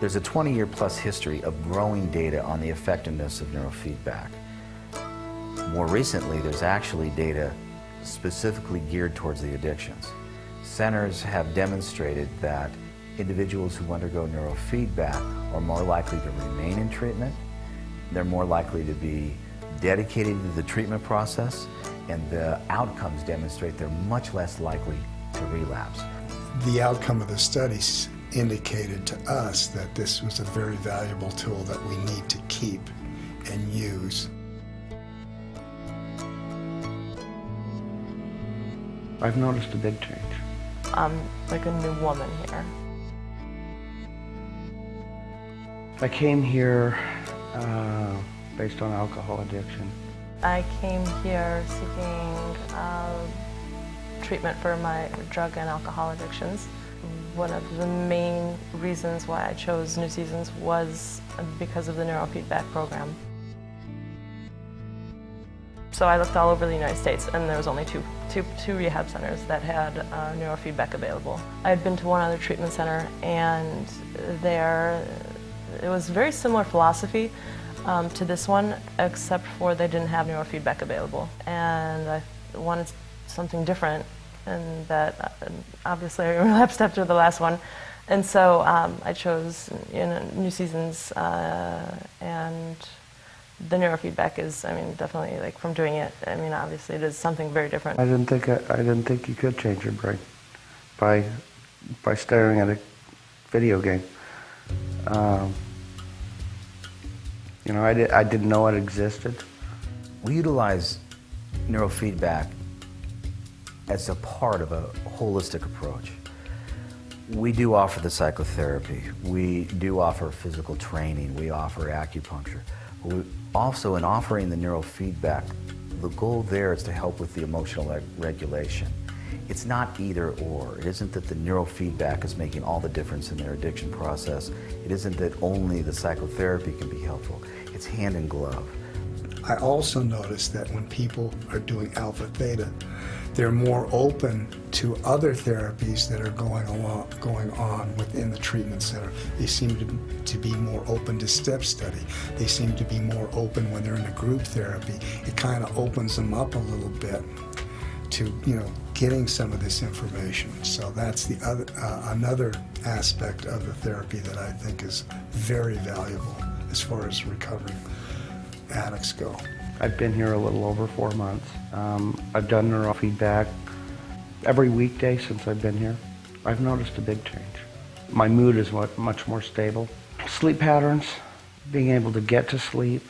There's a 20-year plus history of growing data on the effectiveness of neurofeedback. More recently, there's actually data specifically geared towards the addictions. Centers have demonstrated that individuals who undergo neurofeedback are more likely to remain in treatment, they're more likely to be dedicated to the treatment process, and the outcomes demonstrate they're much less likely to relapse. The outcome of the studies indicated to us that this was a very valuable tool that we need to keep and use. I've noticed a big change. I'm like a new woman here. I came here based on alcohol addiction. I came here seeking treatment for my drug and alcohol addictions. One of the main reasons why I chose New Seasons was because of the neurofeedback program. So I looked all over the United States, and there was only two rehab centers that had neurofeedback available. I had been to one other treatment center, and there it was very similar philosophy to this one, except for they didn't have neurofeedback available. And I wanted something different, and that obviously I relapsed after the last one. And so I chose New Seasons, and the neurofeedback is, I mean, definitely, like, from doing it, I mean, obviously it is something very different. I didn't think you could change your brain by staring at a video game. You know, I didn't know it existed. We utilize neurofeedback as a part of a holistic approach. We do offer the psychotherapy. We do offer physical training. We offer acupuncture. We also, in offering the neurofeedback, the goal there is to help with the emotional regulation. It's not either or. It isn't that the neurofeedback is making all the difference in their addiction process. It isn't that only the psychotherapy can be helpful. It's hand in glove. I also noticed that when people are doing alpha theta, they're more open to other therapies that are going on within the treatment center. They seem to be more open to step study. They seem to be more open when they're in a group therapy. It kind of opens them up a little bit to, you know, getting some of this information. So that's the other, another aspect of the therapy that I think is very valuable as far as recovering addicts go. I've been here a little over 4 months. I've done neurofeedback every weekday since I've been here. I've noticed a big change. My mood is much more stable. Sleep patterns, being able to get to sleep,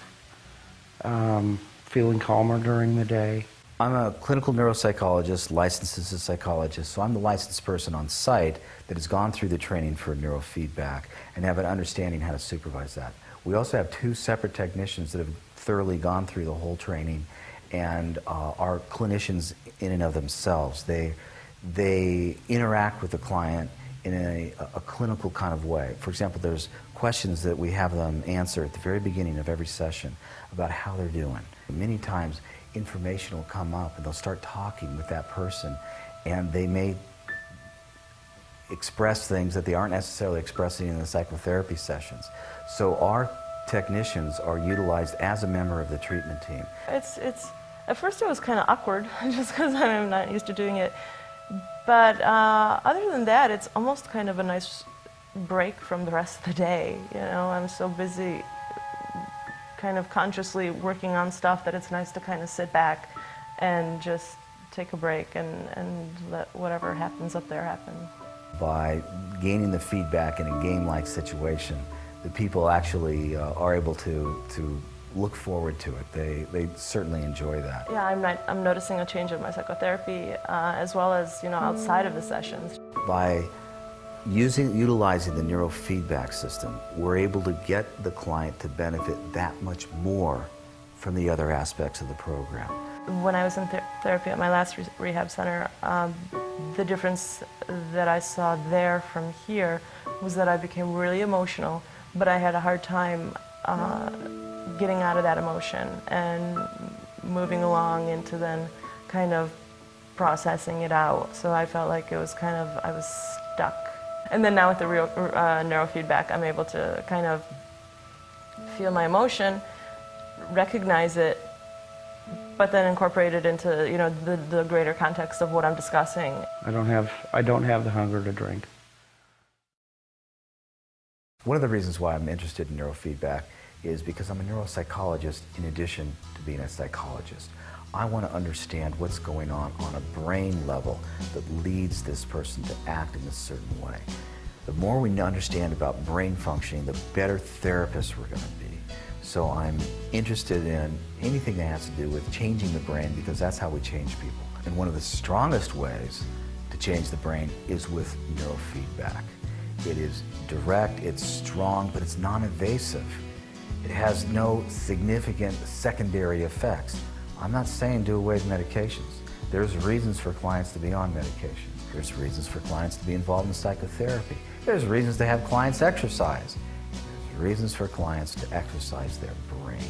feeling calmer during the day. I'm a clinical neuropsychologist, licensed as a psychologist, so I'm the licensed person on site that has gone through the training for neurofeedback and have an understanding how to supervise that. We also have 2 separate technicians that have thoroughly gone through the whole training and are clinicians in and of themselves. They interact with the client in a clinical kind of way. For example, there's questions that we have them answer at the very beginning of every session about how they're doing. Many times information will come up and they'll start talking with that person, and they may express things that they aren't necessarily expressing in the psychotherapy sessions. So our technicians are utilized as a member of the treatment team. It's at first it was kind of awkward, just because I'm not used to doing it. But other than that, it's almost kind of a nice break from the rest of the day. You know, I'm so busy kind of consciously working on stuff that it's nice to kind of sit back and just take a break and let whatever happens up there happen. By gaining the feedback in a game-like situation, the people actually are able to look forward to it. They certainly enjoy that. Yeah, I'm noticing a change in my psychotherapy as well as, you know, outside of the sessions. By utilizing the neurofeedback system, we're able to get the client to benefit that much more from the other aspects of the program. When I was in therapy at my last rehab center, the difference that I saw there from here was that I became really emotional, but I had a hard time getting out of that emotion and moving along into then kind of processing it out. So I felt like it was kind of, I was stuck And then now with the neurofeedback, I'm able to kind of feel my emotion, recognize it, but then incorporate it into the greater context of what I'm discussing. I don't have the hunger to drink. One of the reasons why I'm interested in neurofeedback is because I'm a neuropsychologist in addition to being a psychologist. I want to understand what's going on a brain level that leads this person to act in a certain way. The more we understand about brain functioning, the better therapists we're going to be. So I'm interested in anything that has to do with changing the brain, because that's how we change people. And one of the strongest ways to change the brain is with neurofeedback. It is direct, it's strong, but it's non-invasive. It has no significant secondary effects. I'm not saying do away with medications. There's reasons for clients to be on medications. There's reasons for clients to be involved in psychotherapy. There's reasons to have clients exercise. There's reasons for clients to exercise their brain.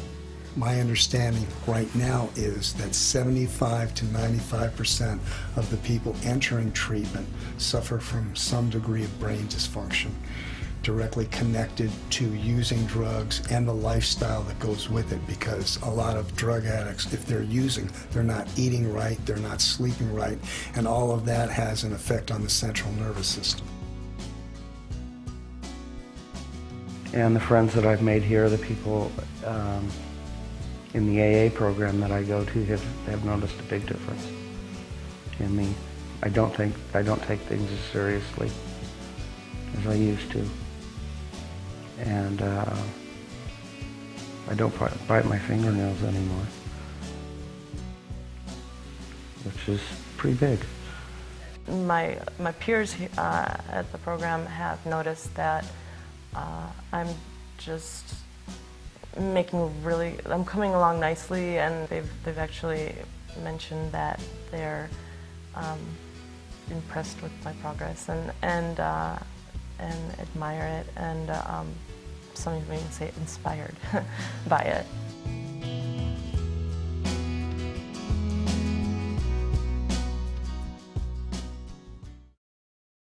My understanding right now is that 75 to 95% of the people entering treatment suffer from some degree of brain dysfunction, directly connected to using drugs and the lifestyle that goes with it, because a lot of drug addicts, if they're using, they're not eating right, they're not sleeping right, and all of that has an effect on the central nervous system. And the friends that I've made here, the people in the AA program that I go to have noticed a big difference in me. I don't take things as seriously as I used to. And I don't bite my fingernails anymore, which is pretty big. My peers at the program have noticed that I'm just I'm coming along nicely, and they've actually mentioned that they're impressed with my progress and admire it, and some even say inspired by it.